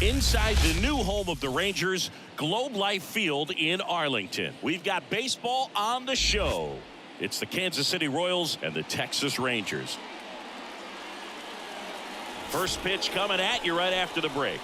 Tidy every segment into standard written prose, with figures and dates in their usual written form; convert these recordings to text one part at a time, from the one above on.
Inside the new home of the Rangers, Globe Life Field in Arlington. We've got baseball on the show. It's the Kansas City Royals and the Texas Rangers. First pitch coming at you right after the break.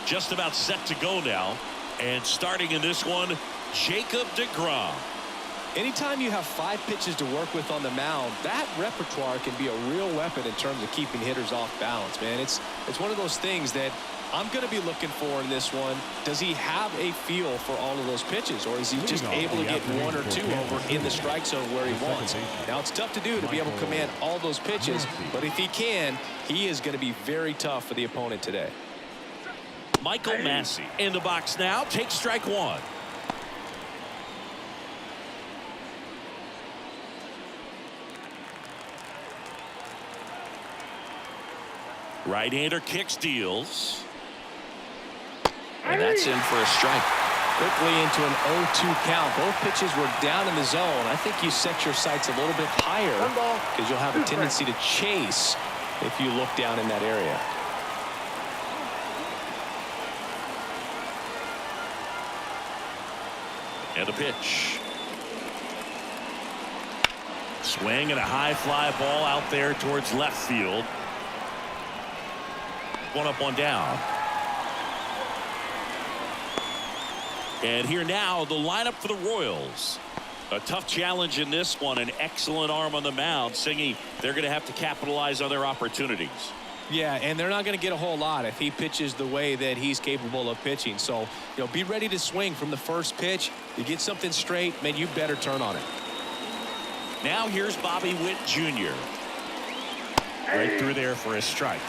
Just about set to go now. And starting in this one, Jacob deGrom. Anytime you have 5 pitches to work with on the mound, that repertoire can be a real weapon in terms of keeping hitters off balance, man. It's one of those things that I'm going to be looking for in this one. Does he have a feel for all of those pitches, or is he just able to get 1 or 2 over in the strike zone where he wants? Now, it's tough to do to be able to command all those pitches, but if he can, he is going to be very tough for the opponent today. Michael Massey in the box now. Takes strike 1. Right-hander kicks, deals. And that's in for a strike. Quickly into an 0-2 count. Both pitches were down in the zone. I think you set your sights a little bit higher because you'll have a tendency to chase if you look down in that area. And a pitch. Swing and a high fly ball out there towards left field. 1 up, 1 down. And here now, the lineup for the Royals. A tough challenge in this one. An excellent arm on the mound. Singy, they're going to have to capitalize on their opportunities. Yeah, and they're not going to get a whole lot if he pitches the way that he's capable of pitching. So, be ready to swing from the first pitch. You get something straight, man, you better turn on it. Now here's Bobby Witt Jr. Right through there for a strike.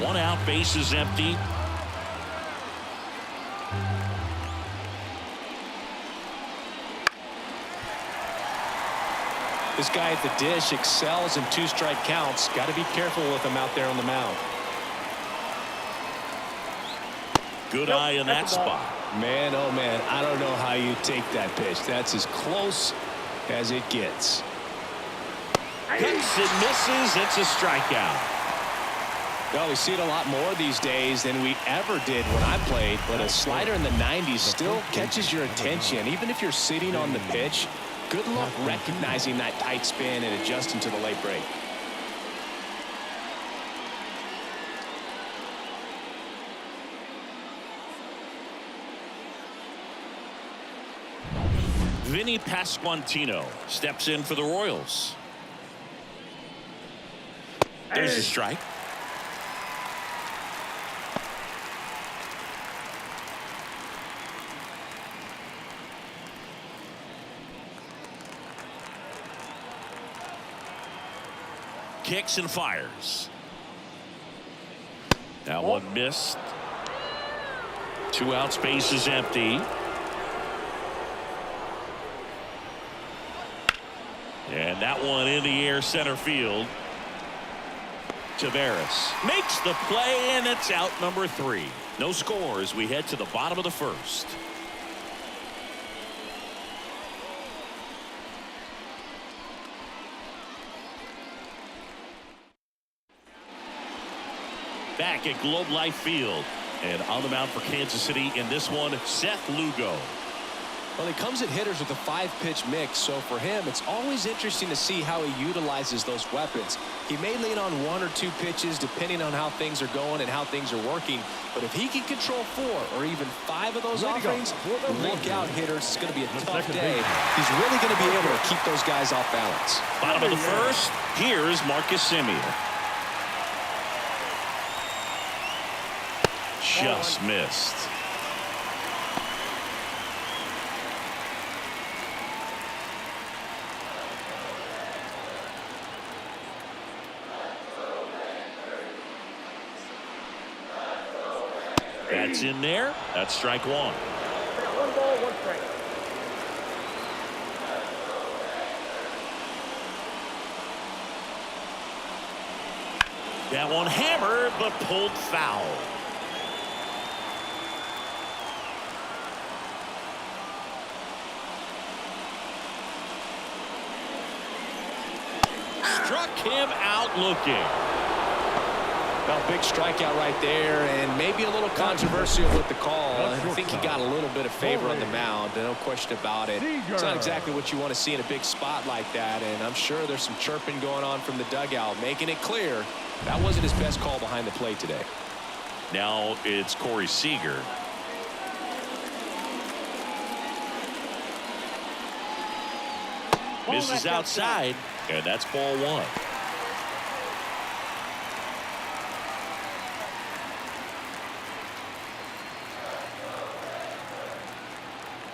One out, bases empty. This guy at the dish excels in 2-strike counts. Got to be careful with him out there on the mound. Good eye in that spot. Man, oh man, I don't know how you take that pitch. That's as close as it gets. Hits and misses. It's a strikeout. Well, we see it a lot more these days than we ever did when I played, but a slider in the 90s still catches your attention. Even if you're sitting on the pitch, good luck recognizing that tight spin and adjusting to the late break. Vinny Pasquantino steps in for the Royals. There's a strike. Kicks and fires. That one missed. 2 outs, base is empty. And that one in the air, center field. Taveras makes the play, and it's out number 3. No score as we head to the bottom of the first. Back at Globe Life Field, and on the mound for Kansas City in this one, Seth Lugo. Well, he comes at hitters with a 5-pitch mix, so for him, it's always interesting to see how he utilizes those weapons. He may lean on 1 or 2 pitches depending on how things are going and how things are working, but if he can control 4 or even 5 of those offerings, look out, hitters. It's going to be a tough day. He's really going to be able to keep those guys off balance. Bottom of the first, here's Marcus Semien. Just missed. That's in there. That's strike 1. 1 ball, 1 strike. That one hammered, but pulled foul. Struck him out looking. Well, big strikeout right there, and maybe a little controversial with the call. I think he got a little bit of favor on the mound, no question about it. It's not exactly what you want to see in a big spot like that, and I'm sure there's some chirping going on from the dugout, making it clear that wasn't his best call behind the plate today. Now it's Corey Seager. Misses outside, and that's ball one.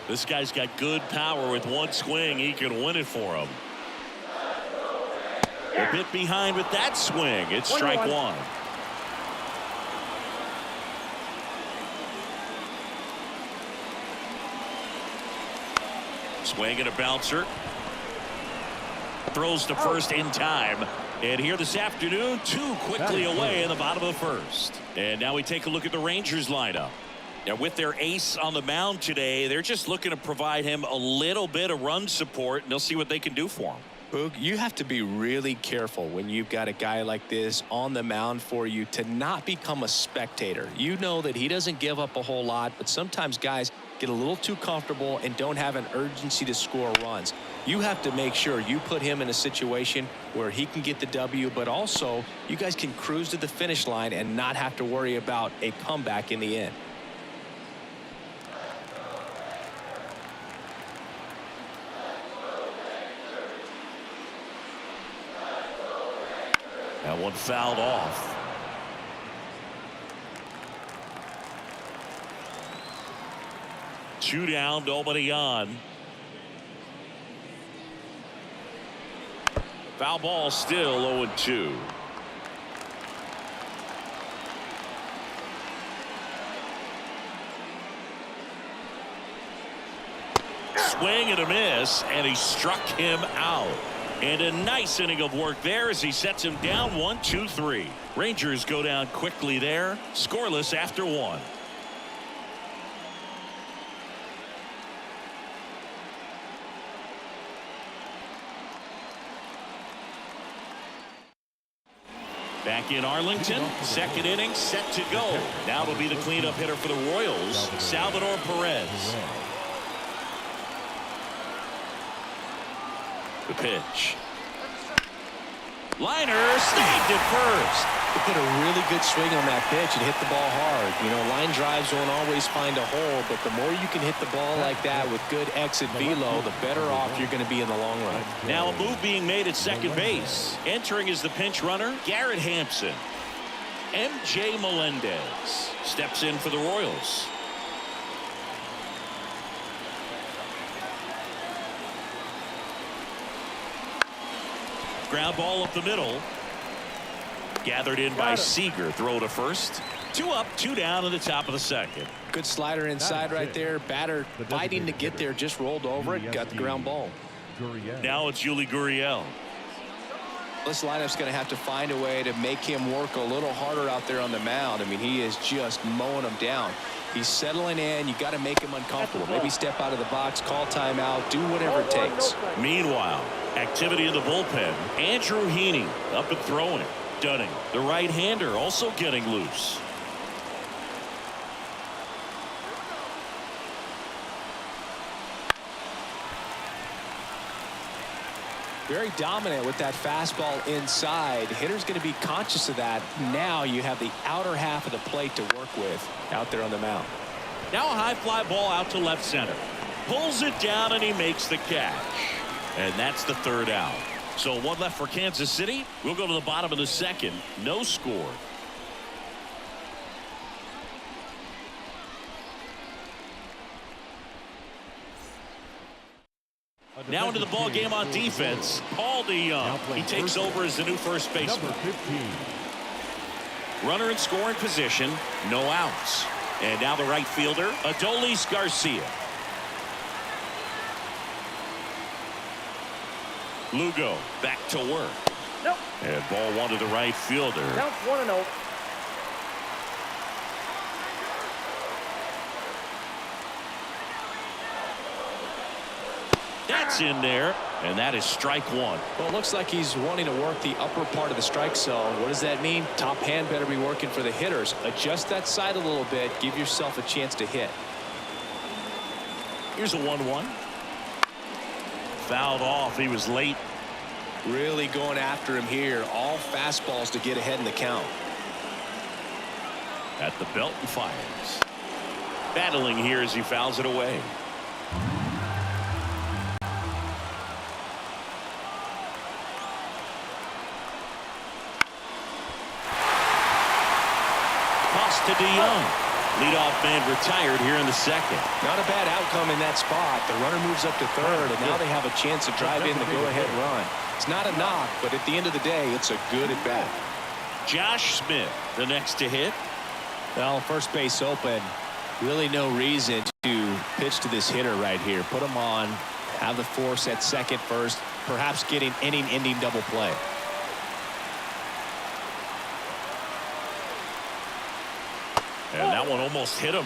This guy's got good power. With one swing, he can win it for him. A bit behind with that swing. It's strike one. Swing and a bouncer. Throws to first in time. And here this afternoon, two quickly away in the bottom of the first. And now we take a look at the Rangers lineup. Now, with their ace on the mound today, they're just looking to provide him a little bit of run support, and they'll see what they can do for him. Boog, you have to be really careful when you've got a guy like this on the mound for you to not become a spectator. You know that he doesn't give up a whole lot, but sometimes guys get a little too comfortable and don't have an urgency to score runs. You have to make sure you put him in a situation where he can get the W, but also you guys can cruise to the finish line and not have to worry about a comeback in the end. That one fouled off. Two down, nobody on. Foul ball, still 0-2. Swing and a miss, and he struck him out. And a nice inning of work there as he sets him down 1-2-3. Rangers go down quickly there, scoreless after one. Back in Arlington, second inning set to go. Now it'll be the cleanup hitter for the Royals, Salvador Perez. The pitch. Liner snagged at first. He put a really good swing on that pitch and hit the ball hard. You know, line drives won't always find a hole, but the more you can hit the ball like that with good exit velo, the better off you're going to be in the long run. Now a move being made at second base. Entering as the pinch runner, Garrett Hampson. MJ Melendez steps in for the Royals. Ground ball up the middle. Gathered in by Seager. Throw to first. Two up, two down in the top of the second. Good slider inside right there. Batter fighting to get there. Just rolled over it. Got the ground ball. Now it's Yuli Gurriel. This lineup's going to have to find a way to make him work a little harder out there on the mound. I mean, he is just mowing them down. He's settling in. You got to make him uncomfortable. Maybe step out of the box, call timeout, do whatever it takes. Meanwhile, activity in the bullpen. Andrew Heaney up and throwing it. Dunning, the right-hander, also getting loose. Very dominant with that fastball inside. Hitter's going to be conscious of that. Now you have the outer half of the plate to work with out there on the mound. Now a high fly ball out to left center. Pulls it down and he makes the catch. And that's the third out. So one left for Kansas City. We'll go to the bottom of the second. No score. Now into the ball game on defense, Paul DeYoung. He takes over as the new first baseman. Runner in scoring position, no outs. And now the right fielder, Adolis Garcia. Lugo back to work. Nope. And ball one to the right fielder. Count 1-0. That's in there, and that is strike one. Well, it looks like he's wanting to work the upper part of the strike zone. What does that mean? Top hand better be working for the hitters. Adjust that side a little bit. Give yourself a chance to hit. Here's a 1-1. Fouled off. He was late. Really going after him here. All fastballs to get ahead in the count. At the belt and fires. Battling here as he fouls it away. To DeYoung. Leadoff man retired here in the second. Not a bad outcome in that spot. The runner moves up to third, and now they have a chance to drive in the go-ahead run. It's not a knock, but at the end of the day, it's a good at bat. Josh Smith, the next to hit. Well, first base open. Really no reason to pitch to this hitter right here. Put him on, have the force at second first, perhaps getting inning-ending double play. And that one almost hit him.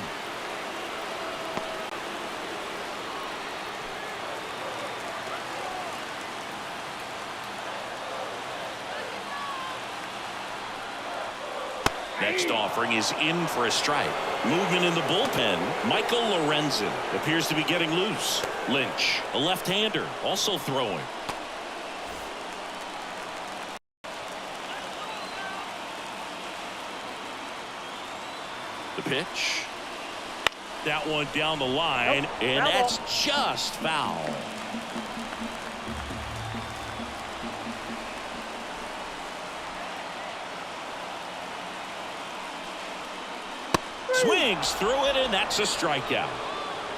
Next offering is in for a strike. Movement in the bullpen. Michael Lorenzen appears to be getting loose. Lynch, a left-hander, also throwing. The pitch. That one down the line, and that's just foul. Swings through it, and that's a strikeout.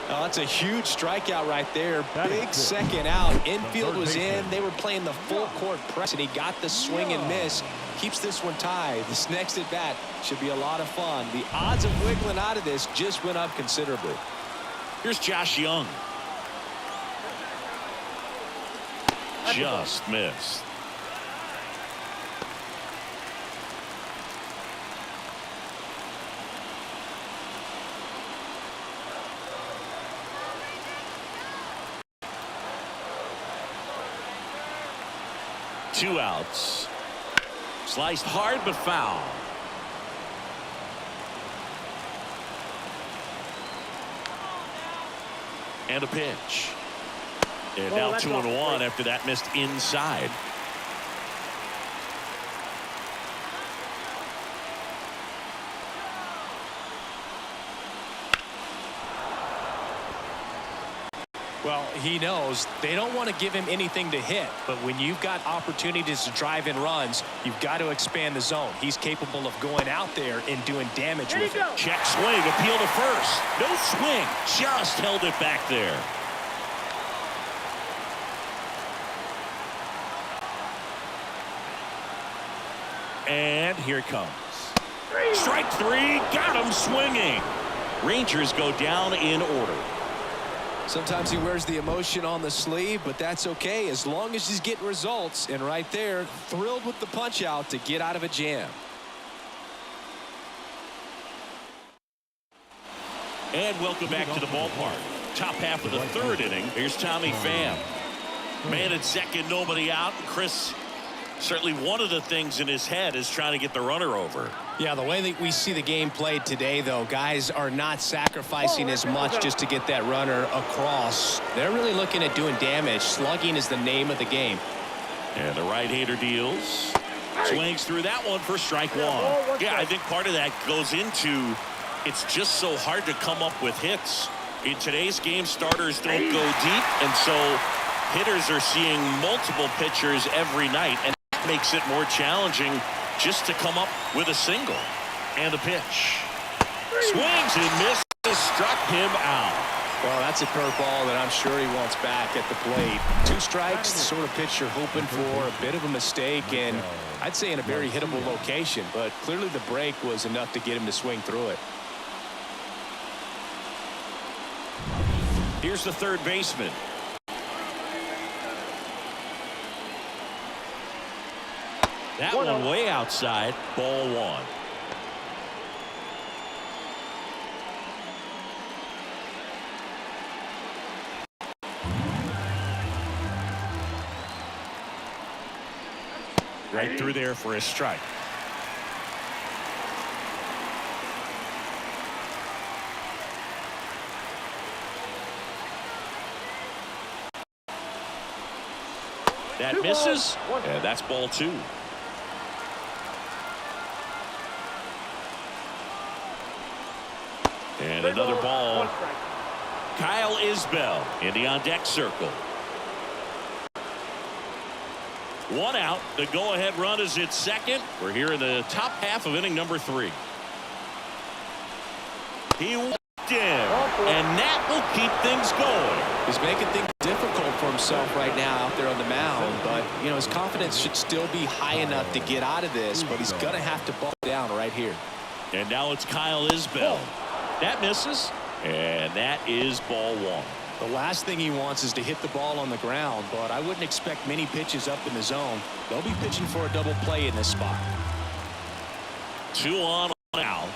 Oh, that's a huge strikeout right there. Big second out. Infield was in. They were playing the full court press, and he got the swing and miss. Keeps this one tied. This next at bat should be a lot of fun. The odds of wiggling out of this just went up considerably. Here's Josh Young. Just missed. Two outs. Sliced hard but foul. And a pitch. And now 2-1 after that missed inside. Well, he knows they don't want to give him anything to hit, but when you've got opportunities to drive in runs, you've got to expand the zone. He's capable of going out there and doing damage with it. Check swing, appeal to first. No swing, just held it back there. And here it comes. Strike three, got him swinging. Rangers go down in order. Sometimes he wears the emotion on the sleeve, but that's okay as long as he's getting results. And right there, thrilled with the punch out to get out of a jam. And welcome back to the ballpark. Top half of the third inning. Here's Tommy Pham. Man at second, nobody out. Chris, certainly one of the things in his head is trying to get the runner over. Yeah, the way that we see the game played today, though, guys are not sacrificing as much just to get that runner across. They're really looking at doing damage. Slugging is the name of the game. And the right-hander deals. Swings through that one for strike one. Yeah, I think part of that goes into it's just so hard to come up with hits. In today's game, starters don't go deep, and so hitters are seeing multiple pitchers every night, and that makes it more challenging just to come up with a single. And the pitch. Swings and misses, struck him out. Well, that's a curveball that I'm sure he wants back at the plate. Two strikes, the sort of pitch you're hoping for. A bit of a mistake, and I'd say in a very hittable location, but clearly the break was enough to get him to swing through it. Here's the third baseman. That one way outside. Ball one. Right through there for a strike. That misses, and that's ball two. And another ball. Kyle Isbell in the on-deck circle. One out. The go-ahead run is at second. We're here in the top half of inning number 3. He walked in, and that will keep things going. He's making things difficult for himself right now out there on the mound, but you know his confidence should still be high enough to get out of this, but he's gonna have to ball down right here. And now it's Kyle Isbell. That misses, and that is ball one. The last thing he wants is to hit the ball on the ground, but I wouldn't expect many pitches up in the zone. They'll be pitching for a double play in this spot. 2 on now.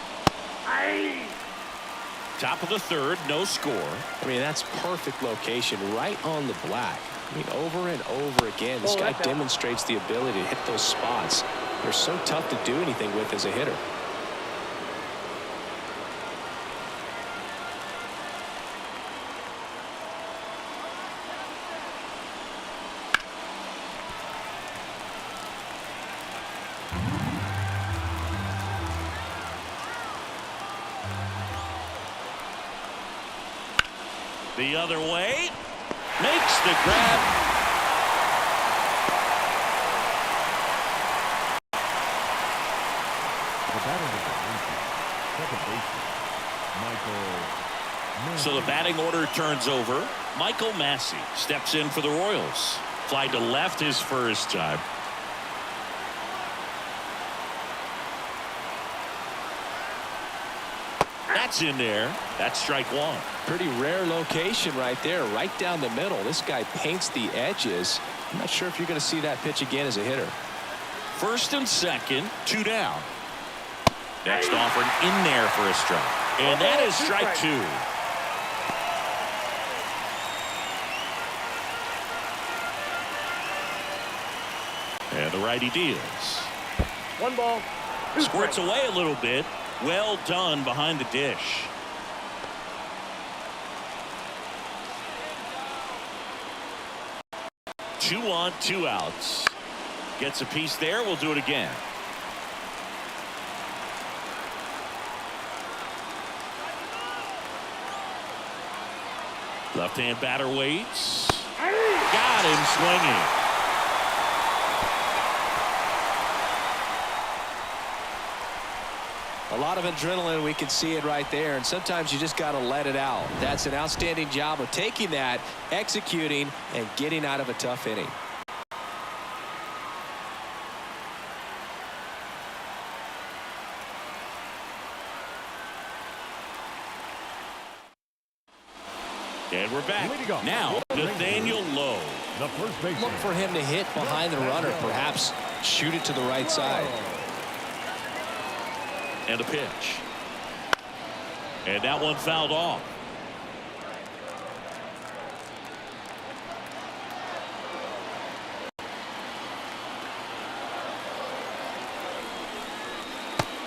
Top of the third, no score. I mean, that's perfect location right on the black. I mean, over and over again, this guy demonstrates the ability to hit those spots. They're so tough to do anything with as a hitter. The other way. Makes the grab. So the batting order turns over. Michael Massey steps in for the Royals. Fly to left his first time. That's in there. That's strike one. Pretty rare location right there, right down the middle. This guy paints the edges. I'm not sure if you're going to see that pitch again as a hitter. First and second, 2 down. Next offer in there for a strike. And that is strike 2. And the righty deals. 1 ball. Squirts away a little bit. Well done behind the dish. Two on, 2 outs. Gets a piece there. We'll do it again. Left-hand batter waits. Got him swinging. A lot of adrenaline, we can see it right there, and sometimes you just got to let it out. That's an outstanding job of taking that, executing, and getting out of a tough inning. And we're back. Now, Nathaniel Lowe. The first baseman. Look for him to hit behind the runner, perhaps shoot it to the right side. And a pitch. And that one fouled off.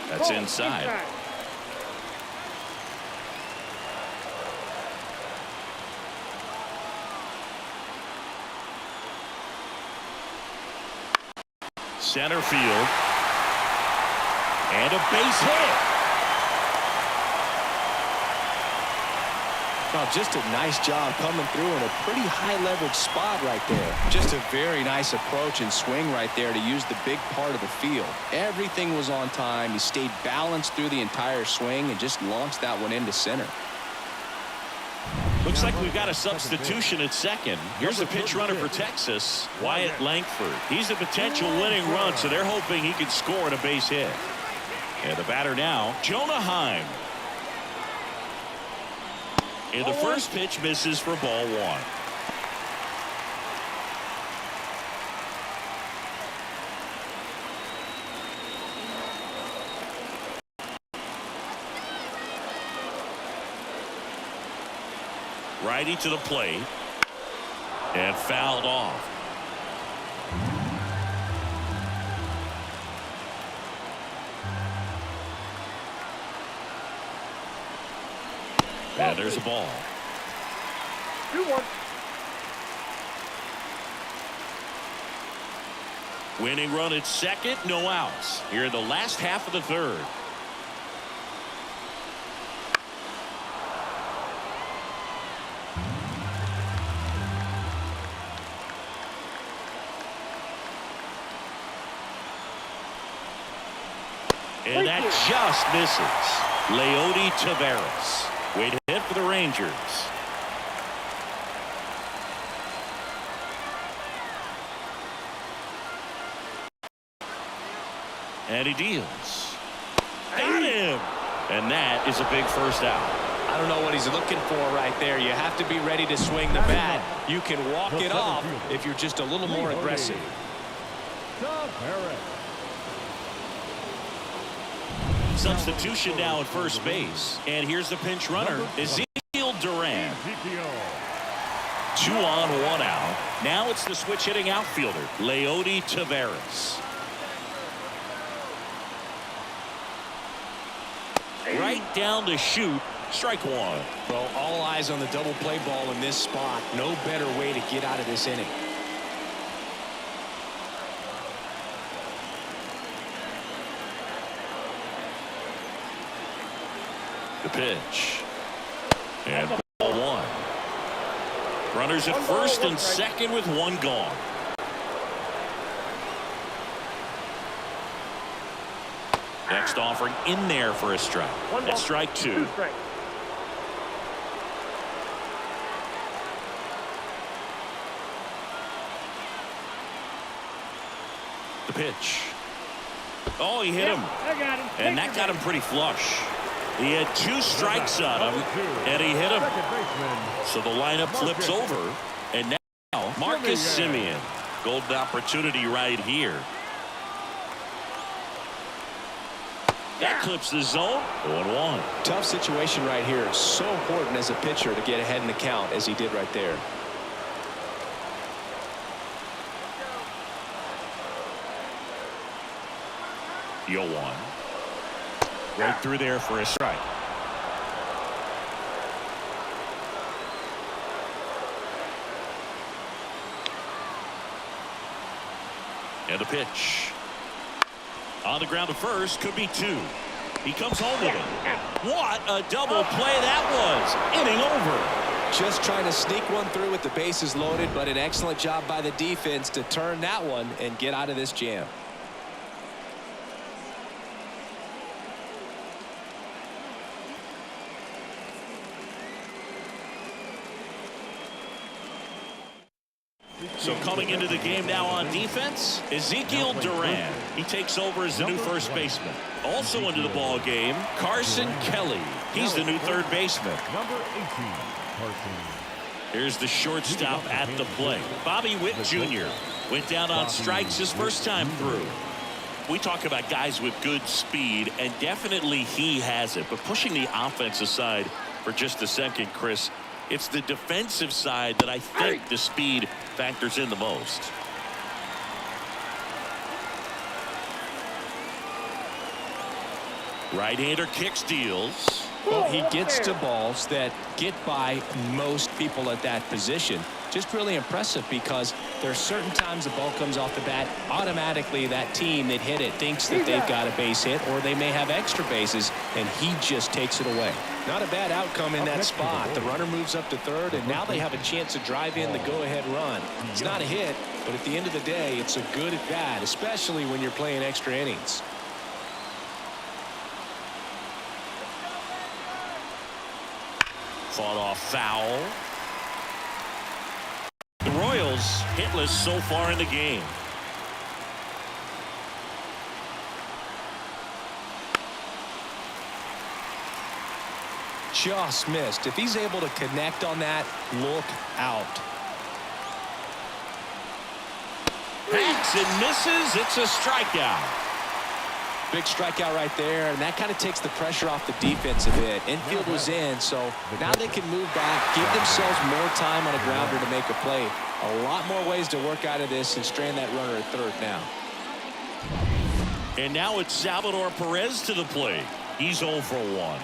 That's inside. Center field. And a base hit. Well, just a nice job coming through in a pretty high leverage spot right there. Just a very nice approach and swing right there to use the big part of the field. Everything was on time. He stayed balanced through the entire swing and just launched that one into center. Looks like we've got a substitution at second. Here's the pitch runner for Texas, Wyatt Langford. He's a potential winning run, so they're hoping he can score on a base hit. And the batter now, Jonah Heim. And the first pitch misses for ball one. Righty to the plate. And fouled off. And there's a ball. 2-1. Winning run at second, no outs. Here in the last half of the third. And that just misses. Leody Taveras. Way to hit for the Rangers. And he deals. Got him. And that is a big first out. I don't know what he's looking for right there. You have to be ready to swing the bat. You can walk it off if you're just a little more aggressive. Substitution now at first base. And here's the pinch runner, Ezekiel Duran. 2 on, 1 out. Now it's the switch hitting outfielder, Leody Taveras. Right down to shoot. Strike one. Well, all eyes on the double play ball in this spot. No better way to get out of this inning. The pitch. And ball one. Runners at first and second with 1 gone. Next offering in there for a strike. That's strike 2. The pitch. Oh, he hit him. I got him. And that got him pretty flush. He had 2 strikes on him, and he hit him. So the lineup flips over, and now Marcus Semien. Golden opportunity right here. That clips the zone. 0-1. Tough situation right here. So important as a pitcher to get ahead in the count as he did right there. The 0-1. Right through there for a strike. And the pitch. On the ground to first, could be 2. He comes home with it. What a double play that was. Inning over. Just trying to sneak one through with the bases loaded, but an excellent job by the defense to turn that one and get out of this jam. So coming into the game now on defense, Ezekiel Duran. He takes over as the new first baseman. Also into the ball game, Carson Kelly. He's the new third baseman. Number 18, Carson. Here's the shortstop at the plate. Bobby Witt Jr. went down on strikes his first time through. We talk about guys with good speed, and definitely he has it. But pushing the offense aside for just a second, Chris, it's the defensive side that I think the speed factors in the most. Right-hander kicks, deals. Well, he gets to balls that get by most people at that position. Just really impressive because there are certain times the ball comes off the bat, automatically that team that hit it thinks that they've got a base hit, or they may have extra bases, and he just takes it away. Not a bad outcome in that spot. The runner moves up to third, and now they have a chance to drive in the go-ahead run. It's not a hit, but at the end of the day, it's a good at bat, especially when you're playing extra innings. Fought off foul. The Royals hitless so far in the game. Just missed. If he's able to connect on that, look out. Hacks and misses. It's a strikeout. Big strikeout right there, and that kind of takes the pressure off the defense a bit. Infield was in, so now they can move back, give themselves more time on a grounder to make a play. A lot more ways to work out of this and strand that runner at third now. And now it's Salvador Perez to the plate. He's 0 for 1.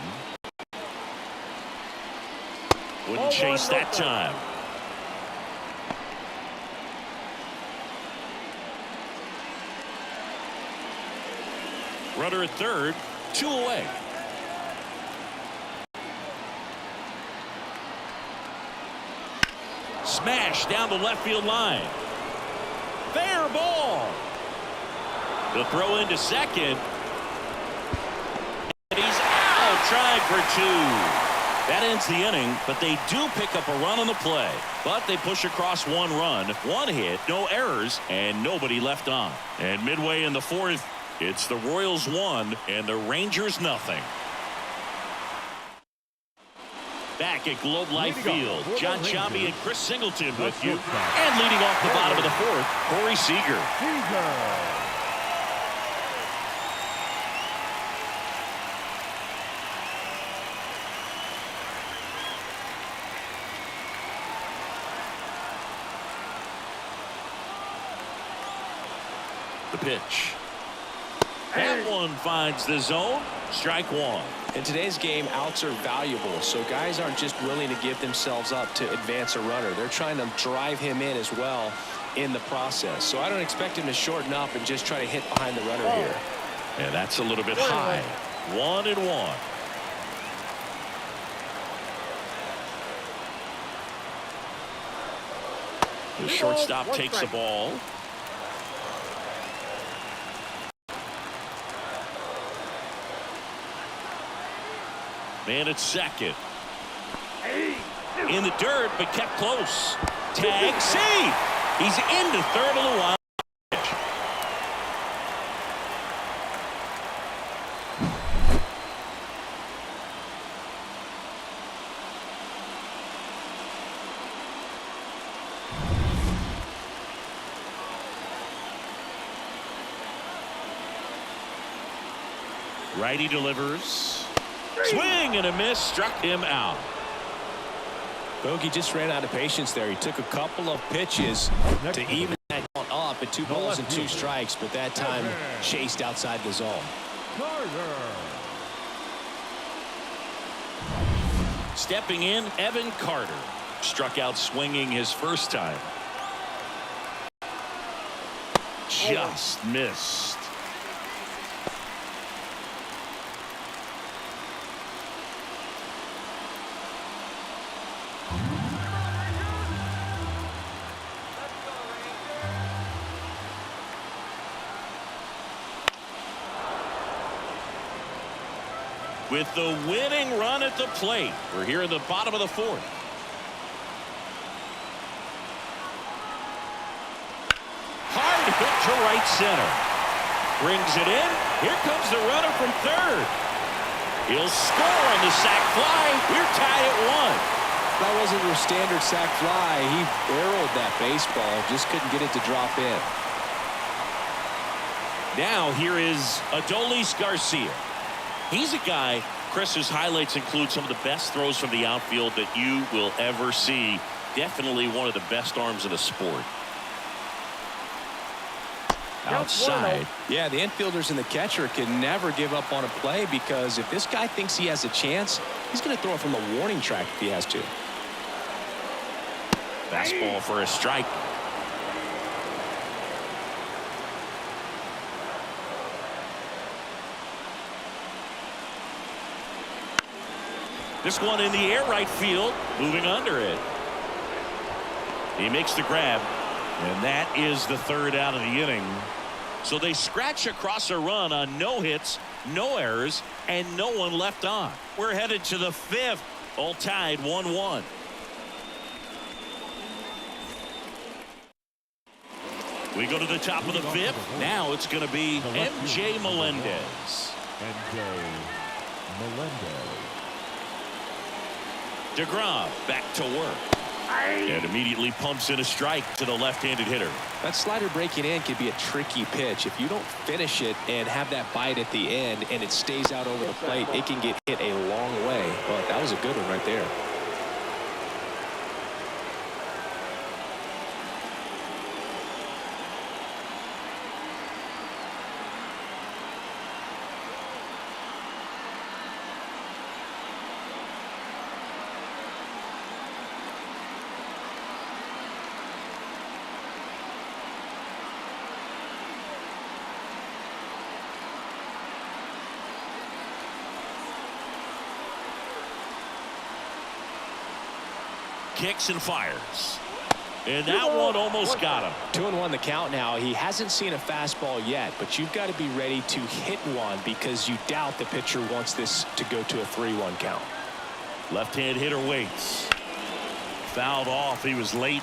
Wouldn't chase that time. Runner at third, 2 away. Smash down the left field line. Fair ball. The throw into second. And he's out, trying for 2. That ends the inning, but they do pick up a run on the play. But they push across 1 run, 1 hit, no errors, and nobody left on. And midway in the 4th, it's the Royals 1 and the Rangers nothing. Back at Globe Life Field, John Sciambi and Chris Singleton with you. And leading off the bottom of the 4th, Corey Seager. The pitch. That one finds the zone. Strike 1. In today's game, outs are valuable, so guys aren't just willing to give themselves up to advance a runner. They're trying to drive him in as well in the process. So I don't expect him to shorten up and just try to hit behind the runner here. And that's a little bit high. 1-1. The shortstop takes the ball. Man at second. In the dirt, but kept close. Tag, save. He's into third on the wild pitch. Righty delivers. Swing and a miss, struck him out. Bogey just ran out of patience there. He took a couple of pitches to even that count up at 2 balls and 2 strikes, but that time chased outside the zone. Stepping in, Evan Carter. Struck out swinging his first time. Just missed. With the winning run at the plate, we're here in the bottom of the 4th. Hard hit to right center. Brings it in. Here comes the runner from third. He'll score on the sac fly. We're tied at 1. That wasn't your standard sac fly. He barreled that baseball, just couldn't get it to drop in. Now here is Adolis Garcia. He's a guy, Chris's highlights include some of the best throws from the outfield that you will ever see. Definitely one of the best arms in the sport. Outside. Yeah, the infielders and the catcher can never give up on a play, because if this guy thinks he has a chance, he's going to throw it from the warning track if he has to. Fastball for a strike. This one in the air right field, moving under it. He makes the grab, and that is the 3rd out of the inning. So they scratch across a run on no hits, no errors, and no one left on. We're headed to the 5th, all tied 1-1. We go to the top of the 5th. Now it's going to be MJ Melendez. MJ Melendez. DeGrom back to work. And immediately pumps in a strike to the left-handed hitter. That slider breaking in can be a tricky pitch. If you don't finish it and have that bite at the end and it stays out over the plate, it can get hit a long way. But that was a good one right there. Kicks and fires. And that one almost got him. 2-1 the count now. He hasn't seen a fastball yet, but you've got to be ready to hit one because you doubt the pitcher wants this to go to a 3-1 count. Left-hand hitter waits. Fouled off. He was late.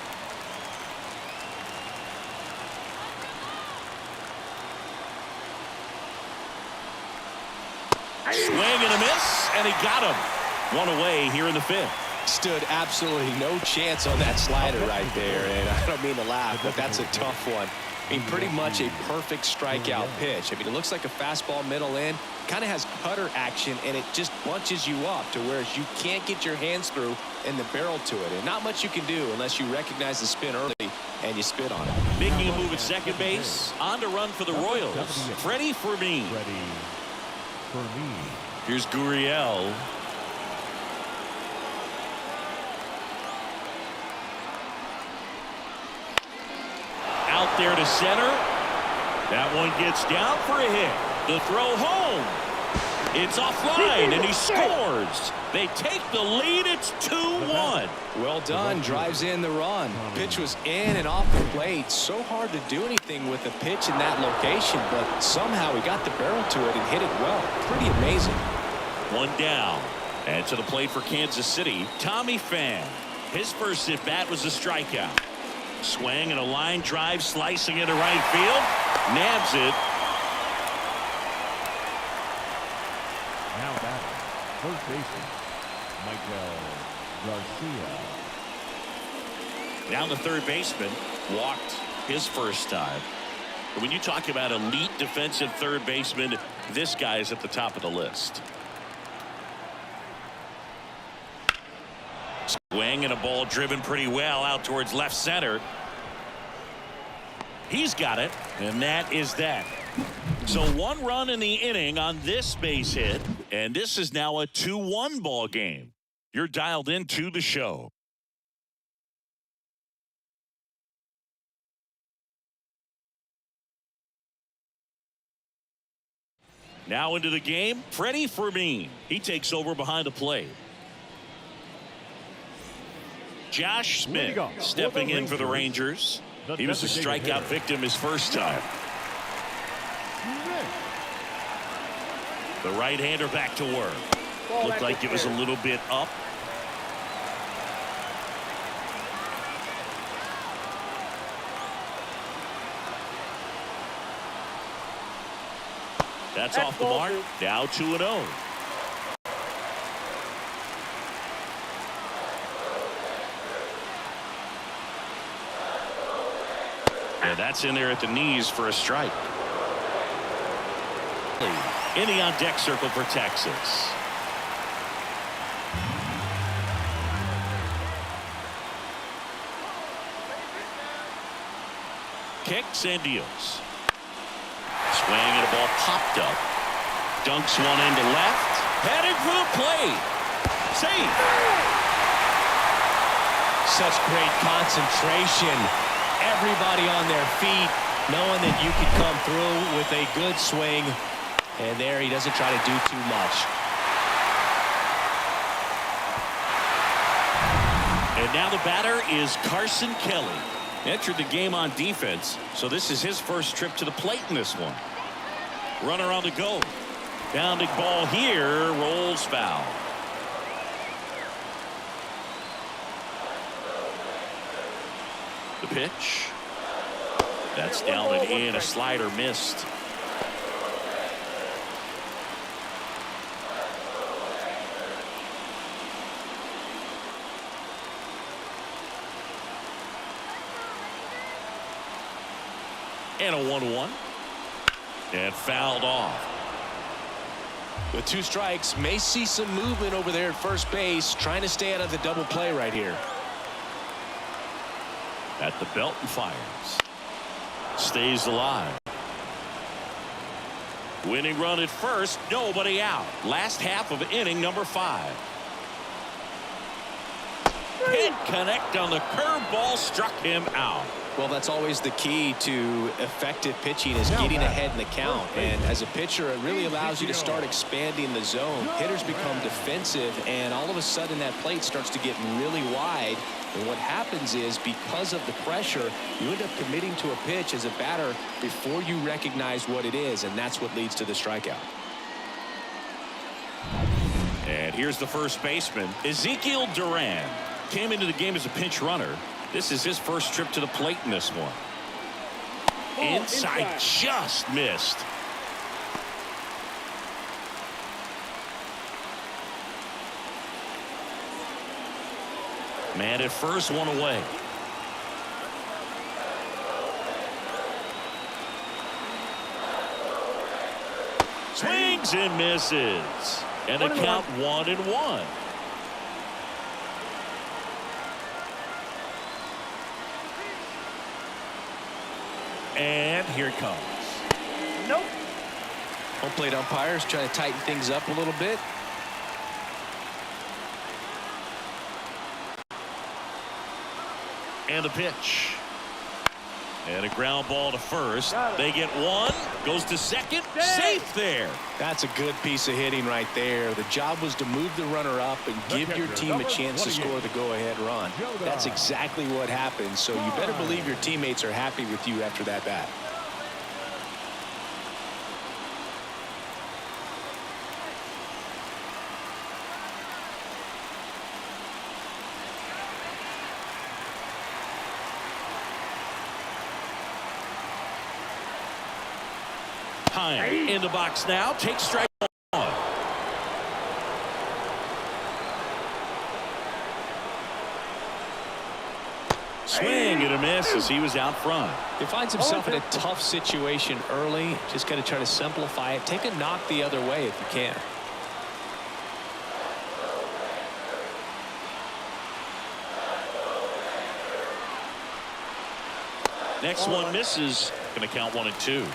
Swing and a miss, and he got him. One away here in the 5th. Stood absolutely no chance on that slider right there, and I don't mean to laugh, but that's a tough one. I mean, pretty much a perfect strikeout pitch. I mean, it looks like a fastball middle in, kind of has cutter action, and it just bunches you up to where you can't get your hands through and the barrel to it. And not much you can do unless you recognize the spin early and you spit on it. Making a move at second base. On to run for the Royals. Freddie Fermin. Here's Gurriel. Out there to center. That one gets down for a hit. The throw home. It's offline, and he scores. They take the lead. It's 2-1. Well done. Drives in the run. Pitch was in and off the plate. So hard to do anything with a pitch in that location, but somehow he got the barrel to it and hit it well. Pretty amazing. One down. And to the plate for Kansas City, Tommy Pham. His first at bat was a strikeout. Swing and a line drive slicing into right field. Nabs it. Now batting, first baseman, Michael Garcia. Down the third baseman. Walked his first time. But when you talk about elite defensive third baseman, this guy is at the top of the list. Swing and a ball driven pretty well out towards left center. He's got it, and that is that. So 1 run in the inning on this base hit, and this is now a 2-1 ball game. You're dialed into the show. Now into the game, Freddie Fermin. He takes over behind the plate. Josh Smith stepping in for the Rangers. He was a strikeout victim his first time. The right-hander back to work. Looked like it was a little bit up. That's off the mark. Now 2-0. And that's in there at the knees for a strike. In the on-deck circle for Texas. Kicks and deals. Swing and a ball popped up. Dunks one into left. Headed for the plate. Safe. Such great concentration. Everybody on their feet, knowing that you could come through with a good swing. And there he doesn't try to do too much. And now the batter is Carson Kelly. Entered the game on defense, so this is his first trip to the plate in this one. Runner on the go. Bounding ball here, rolls foul. The pitch. That's down and in. A slider missed. And a 1-1. And fouled off. With 2 strikes, may see some movement over there at first base, trying to stay out of the double play right here. At the belt and fires. Stays alive. Winning run at first, nobody out. Last half of inning number 5. Hit connect on the curveball, struck him out. Well, that's always the key to effective pitching, is getting ahead in the count. And as a pitcher, it really allows you to start expanding the zone. Hitters become defensive, and all of a sudden that plate starts to get really wide. And what happens is, because of the pressure, you end up committing to a pitch as a batter before you recognize what it is, and that's what leads to the strikeout. And here's the first baseman, Ezekiel Duran. Came into the game as a pinch runner. This is his first trip to the plate in this one. Inside, just missed. Man at first, 1 away. Swings and misses. And a count 1-1. And here it comes. Nope. Home plate umpires trying to tighten things up a little bit. And the pitch. And a ground ball to first. They get 1. Goes to second. Safe there. That's a good piece of hitting right there. The job was to move the runner up and give your team a chance to score the go-ahead run. That's exactly what happened. So you better believe your teammates are happy with you after that bat. Time in the box now. Takes strike 1. Swing and a miss as he was out front. He finds himself in a tough situation early. Just got to try to simplify it. Take a knock the other way if you can. Next one misses. Going to count 1 and 2.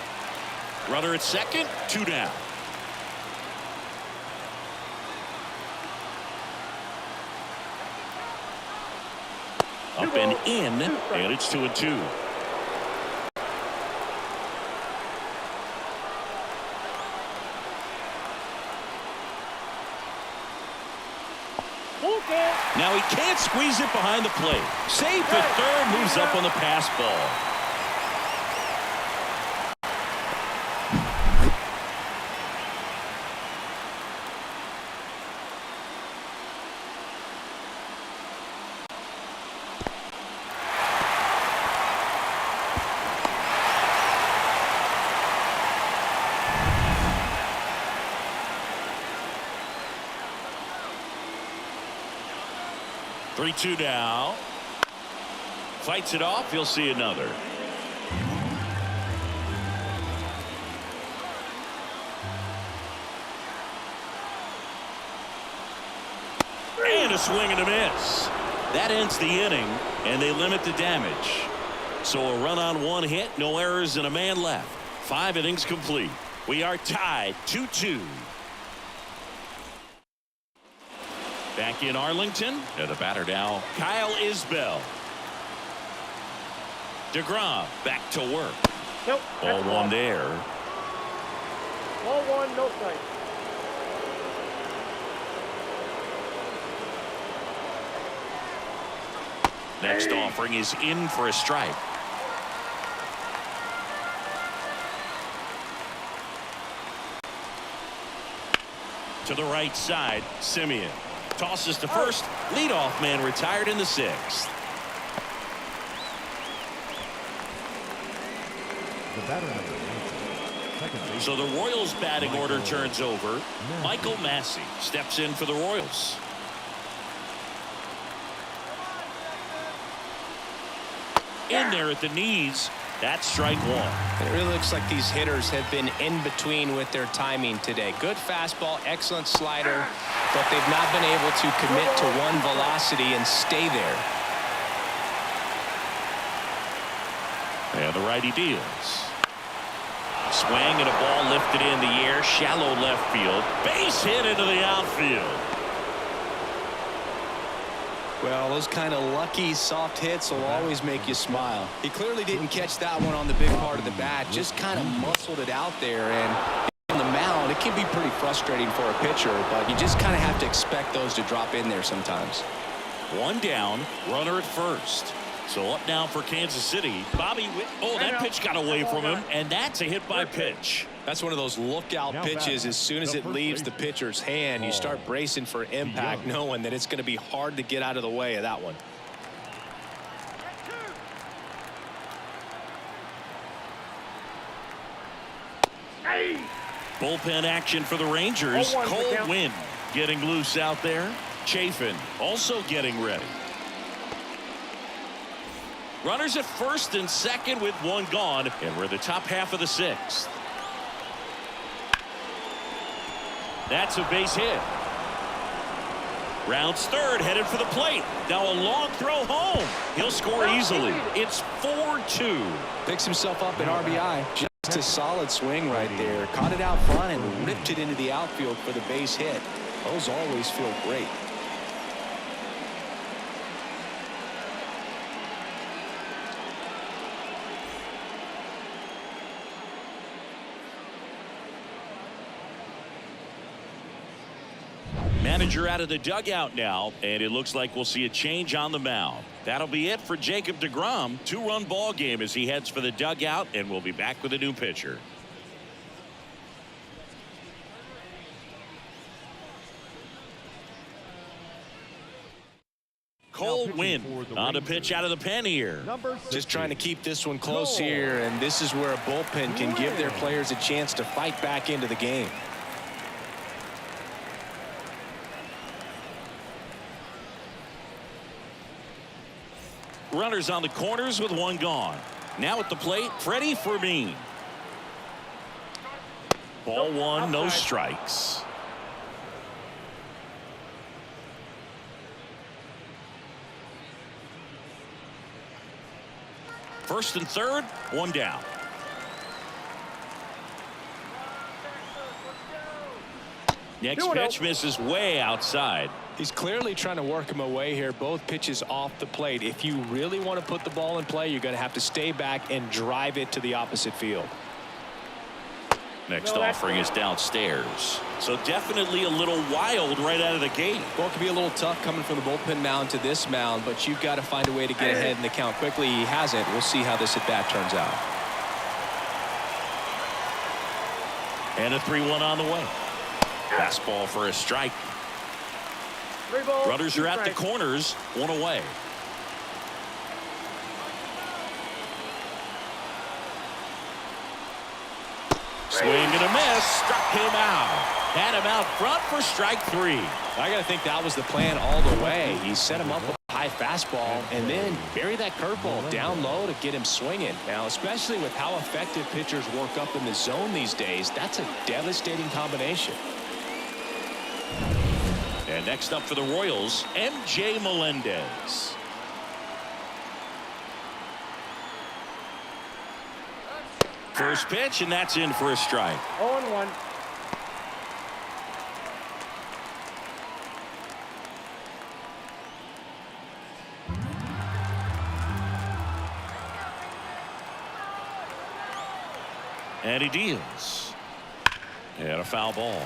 Runner at second, 2 down. Up and in, and it's 2 and 2. Now he can't squeeze it behind the plate. Safe at third, moves up on the pass ball. Three-two now. Fights it off. You'll see another. And a swing and a miss. That ends the inning, and they limit the damage. So a run on 1 hit, no errors, and a man left. 5 innings complete. We are tied 2-2. Back in Arlington, and the batter now, Kyle Isbell. DeGrom back to work. Nope. Ball 1 there. Ball 1, no strike. Next offering is in for a strike. To the right side, Simeon. Tosses to first. Leadoff man retired in the 6th. The batter number 19, second base. So the Royals batting order turns over. Michael Massey steps in for the Royals. In there at the knees. That's strike one. It really looks like these hitters have been in between with their timing today. Good fastball, excellent slider, but they've not been able to commit to one velocity and stay there. And the righty deals. Swing and a ball lifted in the air, shallow left field. Base hit into the outfield. Well, those kind of lucky soft hits will always make you smile. He clearly didn't catch that one on the big part of the bat, just kind of muscled it out there. And on the mound, it can be pretty frustrating for a pitcher, but you just kind of have to expect those to drop in there sometimes. One down, runner at first. So up now for Kansas City. Bobby, oh, that pitch got away from him, and that's a hit by pitch. That's one of those lookout pitches. As soon as it leaves the pitcher's hand, you start bracing for impact, knowing that it's going to be hard to get out of the way of that one. Bullpen action for the Rangers. Cold wind getting loose out there. Chafin also getting ready. Runners at first and second with one gone, and we're the top half of the sixth. That's a base hit. Rounds third, headed for the plate. Now a long throw home. He'll score easily. It's 4-2. Picks himself up at RBI. Just a solid swing right there. Caught it out front and ripped it into the outfield for the base hit. Those always feel great. Manager out of the dugout now, and it looks like we'll see a change on the mound. That'll be it for Jacob deGrom. Two-run ball game as he heads for the dugout, and we'll be back with a new pitcher. Cold wind on a pitch out of the pen here. Just trying to keep this one close here, and this is where a bullpen can give their players a chance to fight back into the game. Runners on the corners with one gone. Now at the plate, Freddie Fermin. Ball one, no strikes. First and third, one down. Next pitch misses way outside. He's clearly trying to work him away here. Both pitches off the plate. If you really want to put the ball in play, you're going to have to stay back and drive it to the opposite field. Next offering is downstairs. So definitely a little wild right out of the gate. Well, it can be a little tough coming from the bullpen mound to this mound, but you've got to find a way to get ahead in the count quickly. He hasn't. We'll see how this at-bat turns out. And a 3-1 on the way. Fastball for a strike. Runners are at the corners, one away. Swing and a miss, struck him out. Had him out front for strike three. I got to think that was the plan all the way. He set him up with a high fastball and then bury that curveball down low to get him swinging. Now, especially with how effective pitchers work up in the zone these days, that's a devastating combination. And next up for the Royals, MJ Melendez. First pitch, and that's in for a strike. 0-1. And he deals. And a foul ball.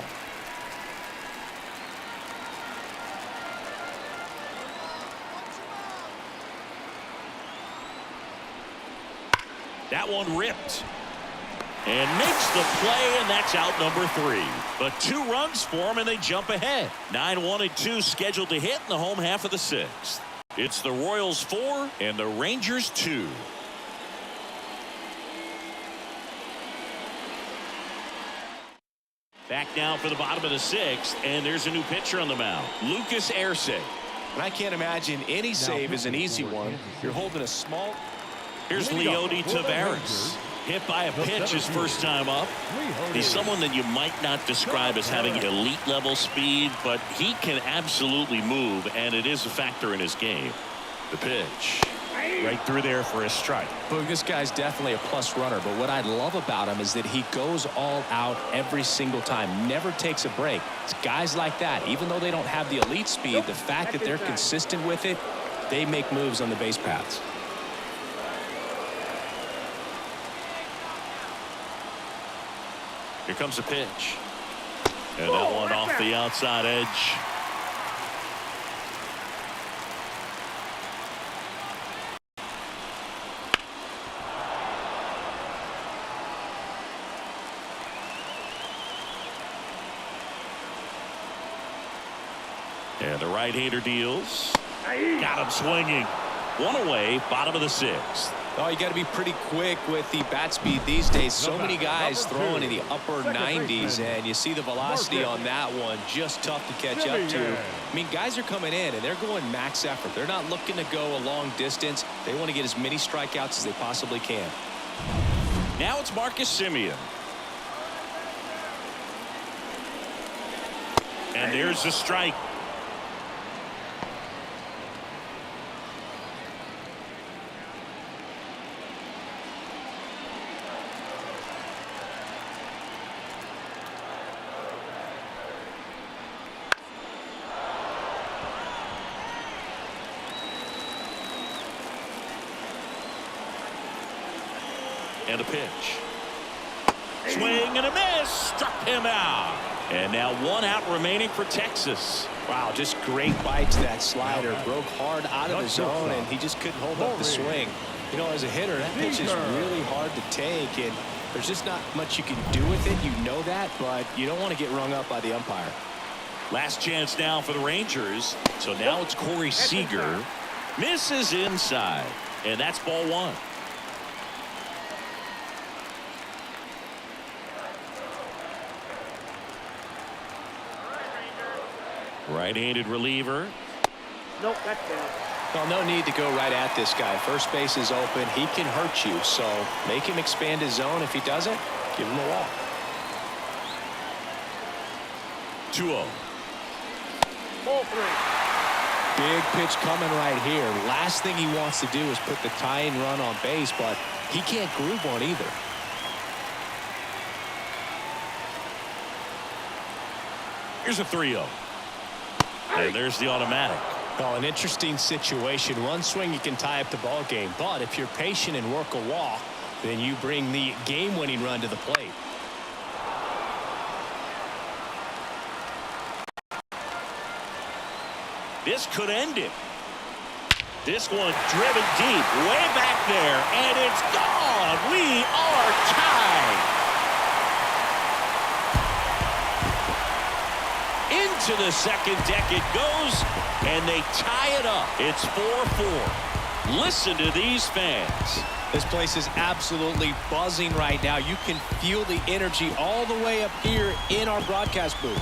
That one ripped. And makes the play, and that's out number 3. But 2 runs for him, and they jump ahead. 9-1-2 scheduled to hit in the home half of the 6th. It's the Royals 4 and the Rangers 2. Back now for the bottom of the 6th, and there's a new pitcher on the mound, Lucas Erceg. And I can't imagine any save is an easy one. You're holding a small. Here's Leody Taveras. Hit by a pitch his first time up. He's someone that you might not describe as having elite level speed, but he can absolutely move, and it is a factor in his game. The pitch. Right through there for a strike. Boog, this guy's definitely a plus runner, but what I love about him is that he goes all out every single time, never takes a break. It's guys like that, even though they don't have the elite speed, the fact that they're consistent with it, they make moves on the base paths. Here comes the pitch. And that one off the outside edge. And the right-hander deals. Got him swinging. One away, bottom of the sixth. Oh, you got to be pretty quick with the bat speed these days. So many guys throwing in the upper 90s, and you see the velocity on that one. Just tough to catch up to. I mean, guys are coming in, and they're going max effort. They're not looking to go a long distance. They want to get as many strikeouts as they possibly can. Now it's Marcus Semien. And there's the strike. And a pitch. Swing and a miss. Struck him out. And now one out remaining for Texas. Wow, just great bite to that slider. Broke hard out of the zone, and he just couldn't hold up the swing. You know, as a hitter, that pitch is really hard to take, and there's just not much you can do with it. You know that, but you don't want to get rung up by the umpire. Last chance now for the Rangers. So now it's Corey Seager. Misses inside. And that's ball one. Right-handed reliever. Nope, that's down. Well, no need to go right at this guy. First base is open. He can hurt you, so make him expand his zone. If he doesn't, give him a walk. 2-0. Ball three. Big pitch coming right here. Last thing he wants to do is put the tying run on base, but he can't groove one either. Here's a 3-0. And there's the automatic. Well, an interesting situation. One swing, you can tie up the ball game, but if you're patient and work a walk, then you bring the game-winning run to the plate. This could end it. This one driven deep, way back there, and it's gone. We are tied. Into the second deck it goes, and they tie it up. It's 4-4. Listen to these fans. This place is absolutely buzzing right now. You can feel the energy all the way up here in our broadcast booth.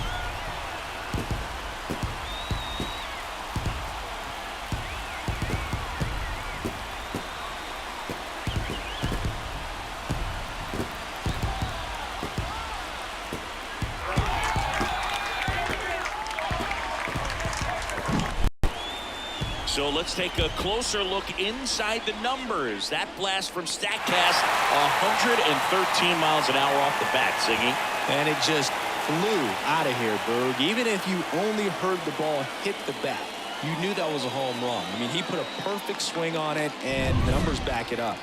So let's take a closer look inside the numbers. That blast from StatCast, 113 miles an hour off the bat, Singy. And it just flew out of here, Boog. Even if you only heard the ball hit the bat, you knew that was a home run. I mean, he put a perfect swing on it, and the numbers back it up.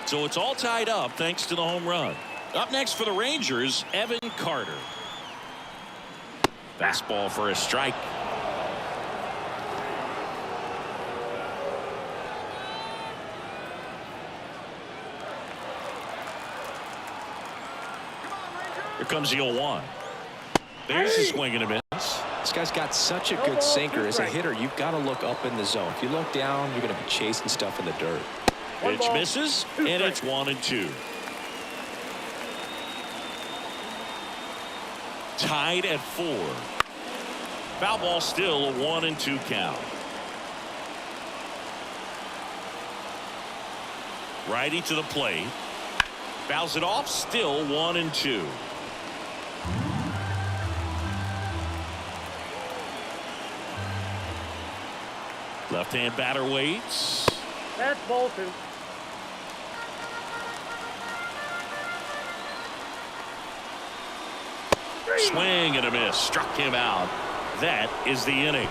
So it's all tied up thanks to the home run. Up next for the Rangers, Evan Carter. Fastball for a strike. Here comes the 0-1. There's a swing and a miss. This guy's got such a good sinker. As a hitter, you've got to look up in the zone. If you look down, you're going to be chasing stuff in the dirt. Pitch misses, and it's 1-2. Tied at 4. Foul ball still a 1-2 count. Righty to the plate. Fouls it off. Still 1-2. Left-hand batter waits. That's Bolton. Swing and a miss. Struck him out. That is the inning.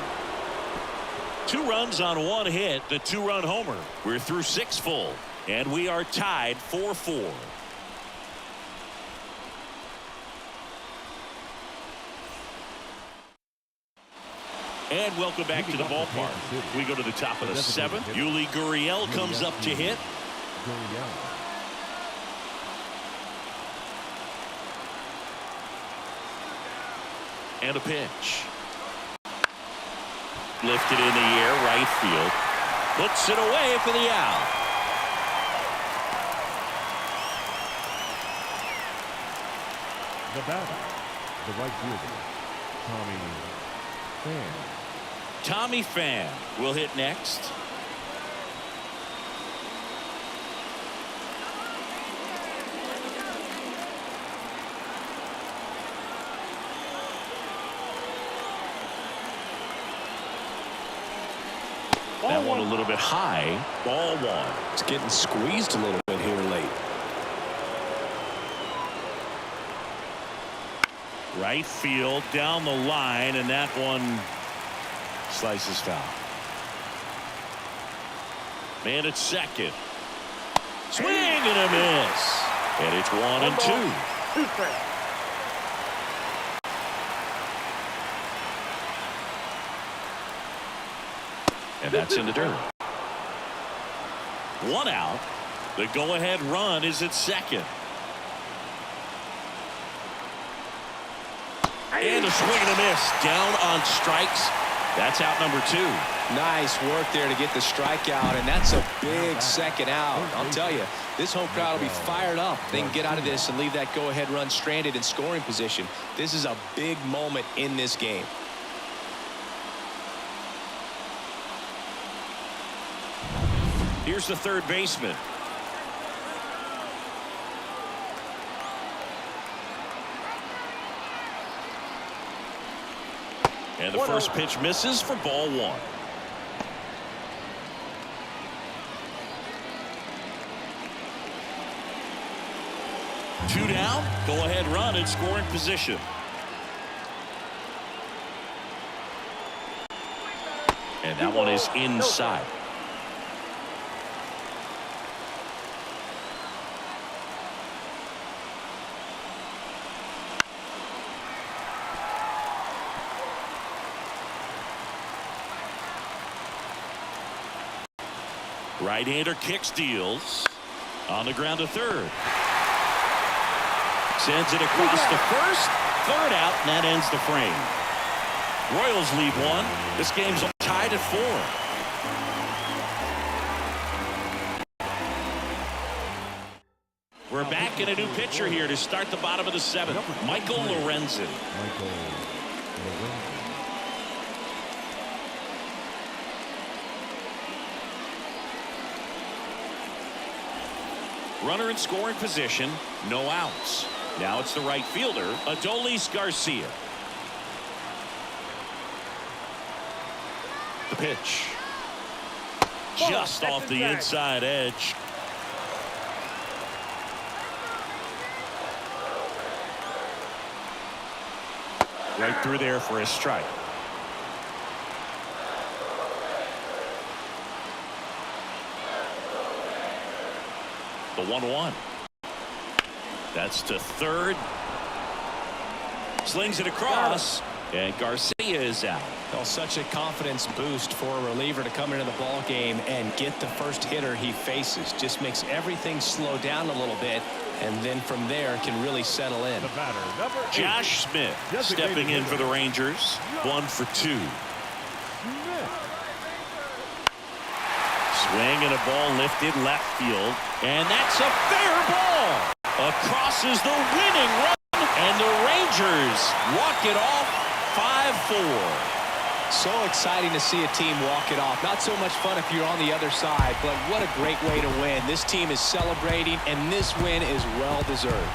2 runs on 1 hit. The 2-run homer. We're through 6 full. And we are tied 4-4. And welcome back to the ballpark. We go to the top of the 7th. Yuli Gurriel comes up to hit. And a pitch. Lifted in the air, right field. Puts it away for the out. The batter, the right fielder, Tommy Pham. Tommy Pham will hit next. That one a little bit high. Ball 1. It's getting squeezed a little bit here late. Right field down the line, and that one slices foul. Man at second. Swing and a miss. And it's 1-2. 2 strikes. And that's in the dirt. 1 out. The go-ahead run is at second. And a swing and a miss. Down on strikes. That's out number 2. Nice work there to get the strikeout, and that's a big second out. I'll tell you, this home crowd will be fired up. They can get out of this and leave that go-ahead run stranded in scoring position. This is a big moment in this game. Here's the third baseman. And the first pitch misses for ball 1. Two down. Go ahead run in scoring position. And that one is inside. Right-hander kicks, deals on the ground to third. Sends it across to first. Third out, and that ends the frame. Royals lead 1. This game's tied at 4. We're back in a new pitcher here to start the bottom of the 7th. Michael Lorenzen. Runner in scoring position, no outs. Now it's the right fielder, Adolis Garcia. The pitch. Just off the inside edge. Right through there for a strike. The 1-1. That's to third. Slings it across, and Garcia is out. Well, such a confidence boost for a reliever to come into the ball game and get the first hitter he faces. Just makes everything slow down a little bit, and then from there can really settle in. The batter, number 8. Josh Smith stepping in for the Rangers. 1 for 2. Swing and a ball lifted left field, and that's a fair ball. Across is the winning run, and the Rangers walk it off 5-4. So exciting to see a team walk it off. Not so much fun if you're on the other side, but what a great way to win. This team is celebrating, and this win is well deserved.